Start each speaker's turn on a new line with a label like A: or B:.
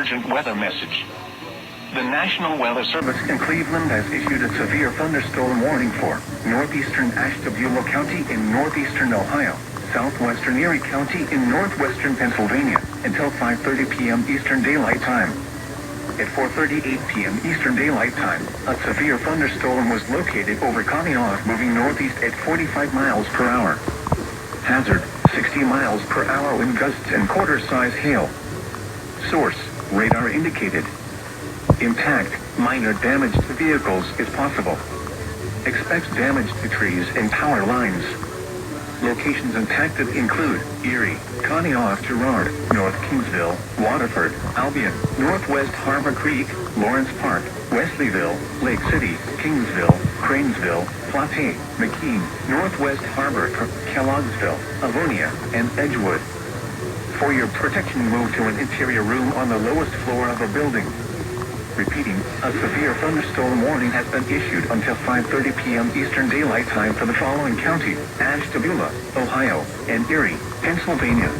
A: urgent weather message. The National Weather Service in Cleveland has issued a severe thunderstorm warning for northeastern Ashtabula County in northeastern Ohio, southwestern Erie County in northwestern Pennsylvania, until 5:30 p.m. Eastern Daylight Time. At 4:38 p.m. Eastern Daylight Time, a severe thunderstorm was located over Conneaut, moving northeast at 45 miles per hour. Hazard, 60 miles per hour wind gusts and quarter-size hail. Source, radar indicated. Impact, minor damage to vehicles is possible. Expect damage to trees and power lines. Locations impacted include Erie, Conneaut, Girard, North Kingsville, Waterford, Albion, Northwest Harbor Creek, Lawrence Park, Wesleyville, Lake City, Kingsville, Cranesville, Platte, McKean, Northwest Harbor, Kellogg'sville, Avonia, and Edgewood. For your protection, move to an interior room on the lowest floor of a building. Repeating, a severe thunderstorm warning has been issued until 5:30 p.m. Eastern Daylight Time for the following counties: Ashtabula, Ohio, and Erie, Pennsylvania.